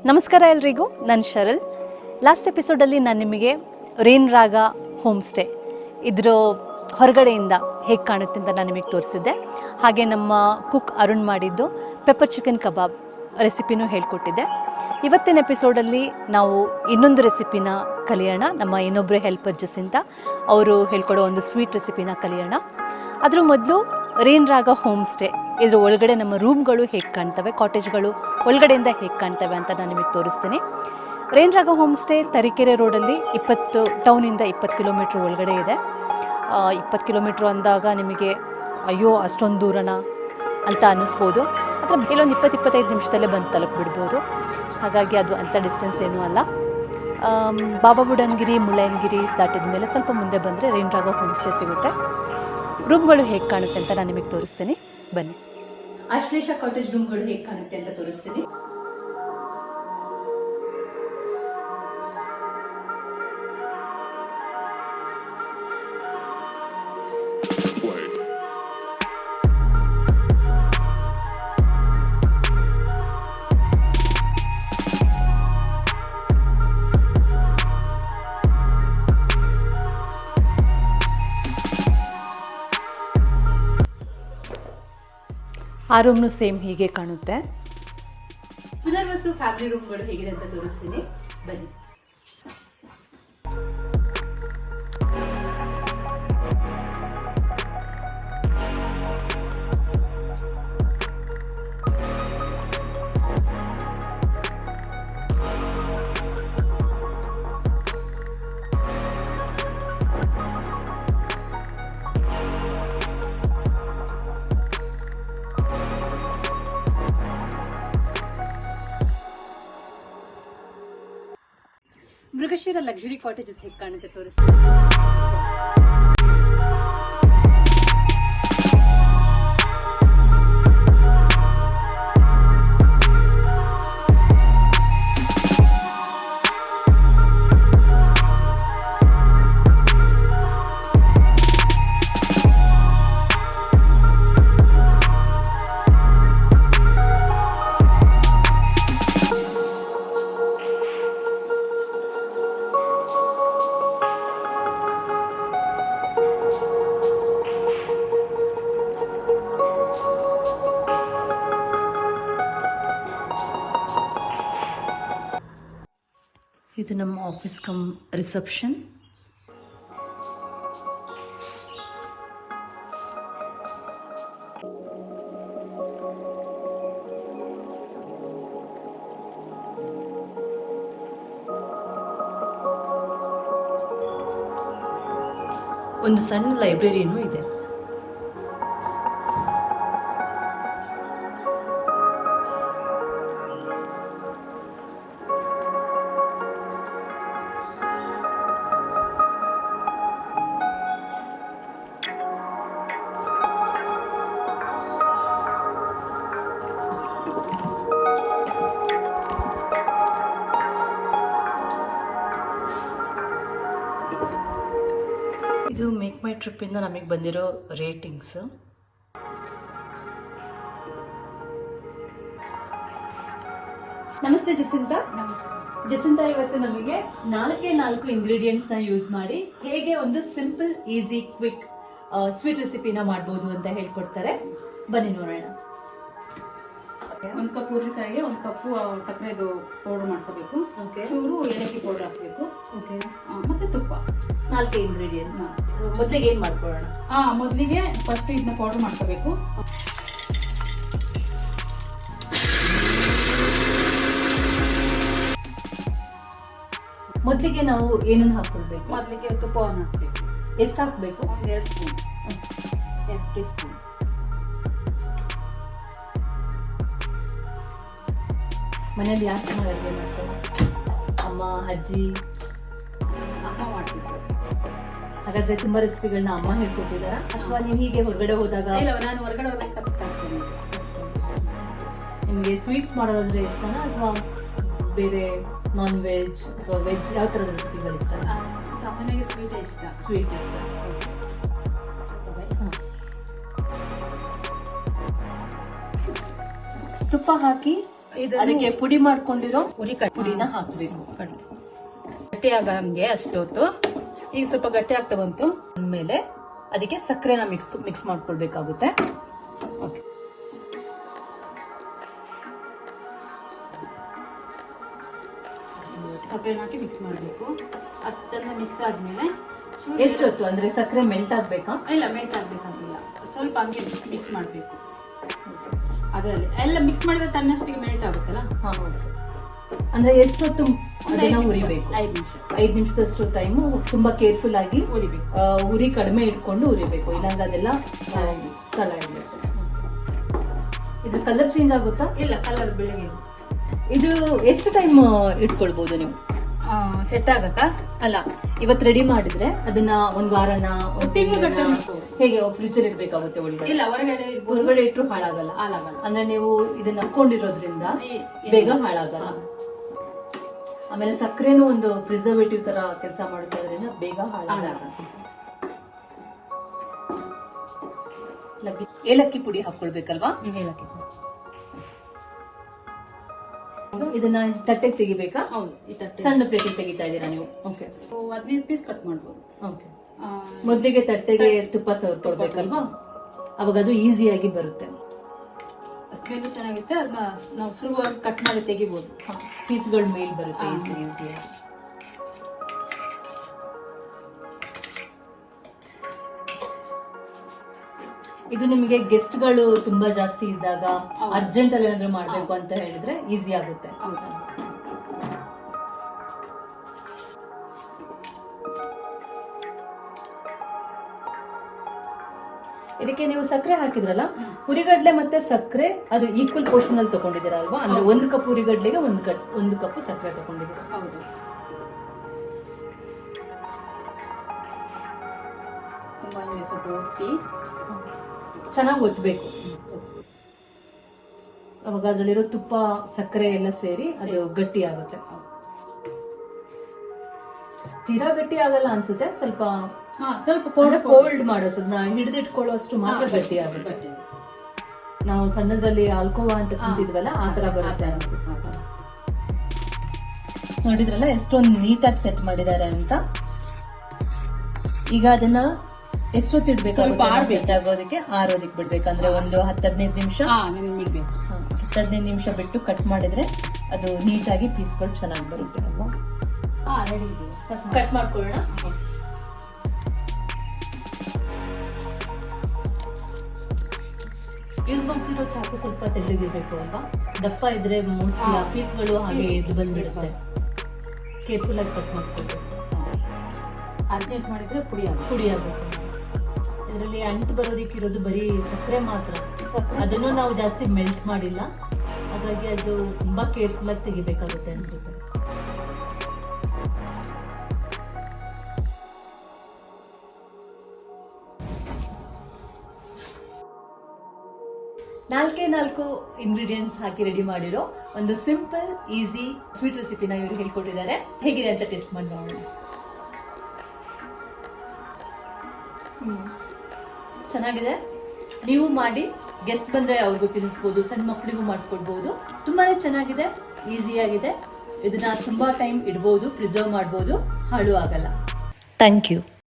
ನಮಸ್ಕಾರ ಎಲ್ರಿಗೂ, ನಾನು ಶರಲ್. ಲಾಸ್ಟ್ ಎಪಿಸೋಡಲ್ಲಿ ನಾನು ನಿಮಗೆ ರೇನ್ ರಾಗ ಹೋಮ್ ಸ್ಟೇ ಇದರ ಹೊರಗಡೆಯಿಂದ ಹೇಗೆ ಕಾಣುತ್ತೆ ಅಂತ ನಾನು ನಿಮಗೆ ತೋರಿಸಿದ್ದೆ. ಹಾಗೆ ನಮ್ಮ ಕುಕ್ ಅರುಣ್ ಮಾಡಿದ್ದು ಪೆಪ್ಪರ್ ಚಿಕನ್ ಕಬಾಬ್ ರೆಸಿಪಿನೂ ಹೇಳ್ಕೊಟ್ಟಿದ್ದೆ. ಇವತ್ತಿನ ಎಪಿಸೋಡಲ್ಲಿ ನಾವು ಇನ್ನೊಂದು ರೆಸಿಪಿನ ಕಲಿಯೋಣ. ನಮ್ಮ ಇನ್ನೊಬ್ಬರು ಹೆಲ್ಪರ್ ಜಸಿಂತ ಅವರು ಹೇಳ್ಕೊಡೋ ಒಂದು ಸ್ವೀಟ್ ರೆಸಿಪಿನ ಕಲಿಯೋಣ. ಅದ್ರ ಮೊದಲು ರೇನ್ ರಾಗ ಹೋಮ್ ಸ್ಟೇ ಇದ್ರ ಒಳಗಡೆ ನಮ್ಮ ರೂಮ್ಗಳು ಹೇಗೆ ಕಾಣ್ತವೆ, ಕಾಟೇಜ್ಗಳು ಒಳಗಡೆಯಿಂದ ಹೇಗೆ ಕಾಣ್ತವೆ ಅಂತ ನಾನು ನಿಮಗೆ ತೋರಿಸ್ತೀನಿ. ರೇನ್ ರಾಗ ಹೋಮ್ ಸ್ಟೇ ತರೀಕೆರೆ ರೋಡಲ್ಲಿ 20 ಟೌನಿಂದ 20 ಕಿಲೋಮೀಟ್ರ್ ಒಳಗಡೆ ಇದೆ. 20 ಕಿಲೋಮೀಟ್ರ್ ಅಂದಾಗ ನಿಮಗೆ ಅಯ್ಯೋ ಅಷ್ಟೊಂದು ದೂರನ ಅಂತ ಅನ್ನಿಸ್ಬೋದು. ಅಥವಾ ಇಲ್ಲೊಂದು 20-25 ನಿಮಿಷದಲ್ಲೇ ಬಂದು ತಲುಪಿಬಿಡ್ಬೋದು. ಹಾಗಾಗಿ ಅದು ಅಂಥ ಡಿಸ್ಟೆನ್ಸ್ ಏನೂ ಅಲ್ಲ. ಬಾಬಾ ಬುಡನ್ಗಿರಿ, ಮುಳ್ಳಯ್ಯನಗಿರಿ ದಾಟಿದ ಮೇಲೆ ಸ್ವಲ್ಪ ಮುಂದೆ ಬಂದರೆ ರೇನ್ ರಾಗ ಹೋಮ್ ಸ್ಟೇ ಸಿಗುತ್ತೆ. ರೂಮ್ಗಳು ಹೇಗೆ ಕಾಣುತ್ತೆ ಅಂತ ನಾನು ನಿಮಗೆ ತೋರಿಸ್ತೀನಿ, ಬನ್ನಿ. ಆಶ್ಲೇಷ ಕಾಟೇಜ್ ರೂಮ್ಗಳು ಹೇಗೆ ಕಾಣುತ್ತೆ ಅಂತ ತೋರಿಸ್ತೀನಿ. ಆ ರೂಮ್ನು ಸೇಮ್ ಹೀಗೆ ಕಾಣುತ್ತೆ. ಪುನರ್ವಸು ಫ್ಯಾಮಿಲಿ ರೂಮ್ಗಳು ಹೇಗಿದೆ ಅಂತ ತೋರಿಸ್ತೀನಿ, ಬನ್ನಿ. ಮೃಗಶಿರ ಲಕ್ಸುರಿ ಕಾಟೇಜಸ್ ಹೇಗೆ ಕಾಣುತ್ತೆ ತೋರಿಸ್ತೀನಿ. ಇದು ನಮ್ಮ ಆಫೀಸ್ ಕಮ್ ರಿಸೆಪ್ಷನ್. ಒಂದು ಸಣ್ಣ ಲೈಬ್ರರಿನೂ ಇದೆ. ಇದು ಮೇಕ್ ಮೈ ಟ್ರಿಪ್ಪಿಂದ ನಮಗೆ ಬಂದಿರೋ ರೇಟಿಂಗ್ಸ್. ನಮಸ್ತೆ ಜಸಿಂತ. ಜಸಿಂತ ಇವತ್ತು ನಮಗೆ 4 ಇಂಗ್ರೀಡಿಯೆಂಟ್ಸ್ನ ಯೂಸ್ ಮಾಡಿ ಹೇಗೆ ಒಂದು ಸಿಂಪಲ್, ಈಸಿ, ಕ್ವಿಕ್ ಸ್ವೀಟ್ ರೆಸಿಪಿನ ಮಾಡ್ಬೋದು ಅಂತ ಹೇಳ್ಕೊಡ್ತಾರೆ. ಬನ್ನಿ ನೋಡೋಣ. 1 ಕಪ್ ಹುರ್ಳಿಕಾಯಿಗೆ 1 ಕಪ್ಪು ಸಕ್ಕರೆದು ಪೌಡರ್ ಮಾಡ್ಕೋಬೇಕು. ಚೂರು ಏಲಕ್ಕಿ ಪೌಡರ್ ಹಾಕಬೇಕು. ಮತ್ತೆ ತುಪ್ಪ. 4 ಇಂಗ್ರೀಡಿಯೆಂಟ್ಸ್. ಮೊದಲಿಗೆ ಏನು ಮಾಡ್ಕೊಳ್ಳೋಣ? ಮೊದಲಿಗೆ ಫಸ್ಟ್ ಇದನ್ನ ಪೌಡರ್ ಮಾಡ್ಕೋಬೇಕು. ಮೊದಲಿಗೆ ನಾವು ಏನನ್ನು ಹಾಕೊಳ್ಬೇಕು? ಮೊದಲಿಗೆ ತುಪ್ಪವನ್ನು ಹಾಕಬೇಕು. ಎಷ್ಟು ಹಾಕಬೇಕು? 2 ಸ್ಪೂನ್, 2 ಟೀ ಸ್ಪೂನ್. ಮನೇಲಿ ಯಾರು ಚೆನ್ನಾಗಿ ಅಡುಗೆ ಮಾಡ್ತಾರೆ? ಅಮ್ಮ, ಅಜ್ಜಿ? ಅಮ್ಮ ಮಾಡ್ತಿದ್ರು. ಹಾಗಾದ್ರೆ ತುಂಬಾ ರೆಸಿಪಿಗಳನ್ನ ಅಮ್ಮ ಹೇಳ್ಕೊಟ್ಟಿದ್ದಾರಾ ಅಥವಾ ನೀವು ಹೀಗೆ ಹೊರಗಡೆ ಹೋದಾಗ? ಇಲ್ಲ, ನಾನು ಹೊರಗಡೆ ಹೋದಾಗ ಕಲ್ತ್ಕೊಳ್ತೇನೆ. ನಿಮಗೆ ಸ್ವೀಟ್ಸ್ ಮಾಡೋದಂದ್ರೆ ಇಷ್ಟನಾ ಅಥವಾ ಬೇರೆ ನಾನ್ ವೆಜ್ ಅಥವಾ ವೆಜ್ ಯಾವ ಥರದ ರೆಸಿಪಿಗಳು ಇಷ್ಟ? ಸಾಮಾನ್ಯವಾಗಿ ಸ್ವೀಟ್ ಇಷ್ಟ. ಸ್ವೀಟ್ ಇಷ್ಟ. ತುಪ್ಪ ಹಾಕಿ ಅದಕ್ಕೆ ಪುಡಿ ಮಾಡ್ಕೊಂಡಿರೋ ಹುರಿ ಪುಡಿನ ಹಾಕ್ಬೇಕು. ಕಡಲೆ ಗಟ್ಟಿ ಆಗಂಗೆ ಅಷ್ಟು ಹೊತ್ತು. ಈಗ ಸ್ವಲ್ಪ ಗಟ್ಟಿ ಆಗ್ತಾ ಬಂತು. ಅಂದ್ಮೇಲೆ ಅದಕ್ಕೆ ಸಕ್ಕರೆನ ಮಿಕ್ಸ್ ಮಾಡ್ಕೊಳ್ಬೇಕಾಗುತ್ತೆ. ಓಕೆ, ಸಕ್ಕರೆನ ಹಾಕಿ ಮಿಕ್ಸ್ ಮಾಡಬೇಕು. ಅದು ಚೆಂದ ಮಿಕ್ಸ್ ಆದ್ಮೇಲೆ ಎಷ್ಟೊತ್ತು ಅಂದ್ರೆ ಸಕ್ಕರೆ ಮೆಲ್ಟ್ ಆಗ್ಬೇಕಾ? ಇಲ್ಲ, ಮೆಲ್ಟ್ ಆಗ್ಬೇಕಂತಿಲ್ಲ, ಸ್ವಲ್ಪ ಹಂಗೆ ಮಿಕ್ಸ್ ಮಾಡಬೇಕು. ಅದರಲ್ಲಿ ಎಲ್ಲ ಮಿಕ್ಸ್ ಮಾಡಿದ್ರೆ ತನ್ನಷ್ಟಿಗೆ ಮೆಲ್ಟ್ ಆಗುತ್ತಲ್ಲ. ಹಾ, ಅಂದ್ರೆ ಎಷ್ಟೊತ್ತು ಅದನ್ನ ಹುರಿಬೇಕು? 5 ನಿಮಿಷ. 5 ನಿಮಿಷದಷ್ಟು ಟೈಮು ತುಂಬಾ ಕೇರ್ಫುಲ್ ಆಗಿ ಹುರಿಬೇಕು. ಉರಿ ಕಡಿಮೆ ಇಟ್ಕೊಂಡು ಹುರಿಬೇಕು, ಇಲ್ಲಾಂದ್ರೆ ಅದೆಲ್ಲ ಕಲ ಇಡಬೇಕು. ಇದು ಕಲರ್ ಚೇಂಜ್ ಆಗುತ್ತಾ? ಇಲ್ಲ, ಕಲರ್ ಬೆಳಗ್ಗೆ ಇದು ಎಷ್ಟು ಟೈಮ್ ಇಟ್ಕೊಳ್ಬಹುದು ನೀವು? ಸೆಟ್ ಆಗತ್ತಾ? ಅಲ್ಲ, ಇವತ್ತು ರೆಡಿ ಮಾಡಿದ್ರೆ ಅದನ್ನ ಒಂದ್ ವಾರನ ಹೇಗೆ ಫ್ರಿಜ್ ಅಲ್ಲಿ ಇಡ್ಬೇಕಾಗುತ್ತೆ ಒಳಗಡೆ? ಇಲ್ಲ, ಹೊರಗಡೆ ಇಟ್ಟರು ಹಾಳಾಗಲ್ಲ. ಅಂದ್ರೆ ನೀವು ಇದನ್ನ ಹಾಕೊಂಡಿರೋದ್ರಿಂದ ಬೇಗ ಹಾಳಾಗಲ್ಲ. ಆಮೇಲೆ ಸಕ್ಕರೆನೂ ಒಂದು ಪ್ರಿಸರ್ವೇಟಿವ್ ತರ ಕೆಲಸ ಮಾಡ್ತಾ ಇರೋದ್ರಿಂದ ಬೇಗ ಹಾಳಾಗಲ್ಲ. ಏಲಕ್ಕಿ ಪುಡಿ ಹಾಕೊಳ್ಬೇಕಲ್ವಾ? ಏಲಕ್ಕಿ ಇದನ್ನ ತಟ್ಟೆಗೆ ತೆಗಿಬೇಕಾ? ಹೌದು, ಈ ತಟ್ಟೆ ಸಣ್ಣ ಪ್ಲೇಟಿಗೆ ತೆಗಿತಾ ಇದ್ದೀರಾ ನೀವು? ಓಕೆ, 15 ಪೀಸ್ ಕಟ್ ಮಾಡ್ಬೋದು. ಓಕೆ. ಮೊದಲಿಗೆ ತಟ್ಟೆಗೆ ತುಪ್ಪ ಸವರ್ಕೊಳ್ಬೇಕಲ್ವಾ? ಅವಾಗ ಅದು ಈಸಿಯಾಗಿ ಬರುತ್ತೆ. ಸ್ಮೆಲ್ ಚೆನ್ನಾಗಿರುತ್ತೆ. ಅದನ್ನ ನಾವು ಸುಲಭವಾಗಿ ಕಟ್ ಮಾಡಿ ತೆಗಿಬಹುದು. ಪೀಸ್ಗಳ ಮೇಲ್ ಬರುತ್ತೆ ಈಸಿಯಾಗಿ. ಇದು ನಿಮಗೆ ಗೆಸ್ಟ್ ಗಳು ತುಂಬಾ ಜಾಸ್ತಿ ಇದ್ದಾಗ ಅರ್ಜೆಂಟ್ ಅಲ್ಲಿ ಏನಾದ್ರು ಮಾಡ್ಬೇಕು ಅಂತ ಹೇಳಿದ್ರೆ ಈಸಿ ಆಗುತ್ತೆ. ಇದಕ್ಕೆ ನೀವು ಸಕ್ಕರೆ ಹಾಕಿದ್ರಲ್ಲ, ಹುರಿಗಡ್ಲೆ ಮತ್ತೆ ಸಕ್ಕರೆ ಅದು ಈಕ್ವಲ್ ಪೋರ್ಷನ್ ಅಲ್ಲಿ ತಗೊಂಡಿದ್ದೀರಾ ಅಲ್ವಾ? ಅಂದ್ರೆ 1 ಕಪ್ ಹುರಿಗಡ್ಲೆಗೆ 1 ಕಪ್ ಸಕ್ಕರೆ ತಗೊಂಡಿದ್ದೀರಾ. ಹೌದು. ತುಂಬಾ ಸ್ವಲ್ಪ ಒತ್ತಿ ಚೆನ್ನಾಗಿ ಒತ್ತಬೇಕು. ಅವಾಗ ಅದ್ರಲ್ಲಿರೋ ತುಪ್ಪ ಸಕ್ಕರೆ ಎಲ್ಲ ಸೇರಿ ಅದು ಗಟ್ಟಿ ಆಗುತ್ತೆ. ತೀರಾ ಗಟ್ಟಿ ಆಗಲ್ಲ ಅನ್ಸುತ್ತೆ, ಸ್ವಲ್ಪ ಫೋಲ್ಡ್ ಮಾಡೋದು ಹಿಡಿದಿಟ್ಕೊಳ್ಳೋ ಅಷ್ಟು ಮಾತ್ರ ಗಟ್ಟಿ ಆಗುತ್ತೆ. ನಾವು ಸಣ್ಣದ್ರಲ್ಲಿ ಆಲ್ಕೋವಾ ಅಂತ ತಿಂತಿದ್ವಲ್ಲ, ಆ ತರ ಬರುತ್ತೆ ಅನ್ಸುತ್ತೆ. ನೋಡಿದ್ರಲ್ಲ ಎಷ್ಟೊಂದು ನೀಟಾಗಿ ಸೆಟ್ ಮಾಡಿದ್ದಾರೆ ಅಂತ. ಈಗ ಅದನ್ನ ಎಷ್ಟೊತ್ತು ಇಡ್ಬೇಕಾಗುತ್ತೆ? ಆಗೋದಕ್ಕೆ ಆರೋದಕ್ಕೆ ಬಿಡ್ಬೇಕಂದ್ರೆ ಒಂದು 10-15 ನಿಮಿಷ 10-15 ನಿಮಿಷ ಬಿಟ್ಟು ಕಟ್ ಮಾಡಿದ್ರೆ ಅದು ನೀಟಾಗಿ ಪೀಸ್ಗಳು ಚೆನ್ನಾಗಿ ಬರುತ್ತೆ ಅಲ್ವಾ? ಕಟ್ ಮಾಡ್ಕೊಳ್ಳೋಣ. ಯೂಸ್ ಮಾಡ್ತಿರೋ ಚಾಕು ಸ್ವಲ್ಪ ತೆಳ್ಳಗಿರ್ಬೇಕು ಅಲ್ವಾ? ದಪ್ಪ ಇದ್ರೆ ಮೋಸ್ಟ್ಲಿ ಆ ಪೀಸ್ಗಳು ಹಾಗೆ ಎದ್ದು ಬಂದ್ಬಿಡುತ್ತೆ. ಕೇರ್ಫುಲ್ ಆಗಿ ಕಟ್ ಮಾಡ್ಕೊಳ್ಬೇಕು. ಅರ್ಜೆಂಟ್ ಮಾಡಿದ್ರೆ ಪುಡಿ ಆಗುತ್ತೆ. ಇದರಲ್ಲಿ ಅಂಟು ಬರೋದಕ್ಕಿರೋದು ಬರೀ ಸಕ್ಕರೆ ಮಾತ್ರ. ಅದನ್ನು ನಾವು ಜಾಸ್ತಿ ಮೆಲ್ಟ್ ಮಾಡಿಲ್ಲ, ಹಾಗಾಗಿ ಅದು ತುಂಬಾ ಕೇರ್ಫುಲ್ ಆಗಿ ತೆಗಿಬೇಕಾಗುತ್ತೆ ಅನ್ಸುತ್ತೆ. ನಾಲ್ಕು ಇಂಗ್ರೀಡಿಯೆಂಟ್ಸ್ ಹಾಕಿ ರೆಡಿ ಮಾಡಿರೋ ಒಂದು ಸಿಂಪಲ್ ಈಸಿ ಸ್ವೀಟ್ ರೆಸಿಪಿನ ಇವರು ಹೇಳ್ಕೊಟ್ಟಿದ್ದಾರೆ. ಹೇಗಿದೆ ಅಂತ ಟೇಸ್ಟ್ ಮಾಡಿ ನೋಡೋಣ. ಚೆನ್ನಾಗಿದೆ. ನೀವು ಮಾಡಿ ಗೆಸ್ಟ್ ಬಂದ್ರೆ ಅವ್ರಿಗೂ ತಿನ್ನಿಸ್ಬೋದು, ಸಣ್ಣ ಮಕ್ಕಳಿಗೂ ಮಾಡ್ಕೊಡ್ಬೋದು. ತುಂಬಾನೇ ಚೆನ್ನಾಗಿದೆ, ಈಸಿಯಾಗಿದೆ. ಇದನ್ನ ತುಂಬಾ ಟೈಮ್ ಇಡ್ಬೋದು, ಪ್ರಿಸರ್ವ್ ಮಾಡ್ಬೋದು, ಹಾಳು ಆಗಲ್ಲ. Thank you.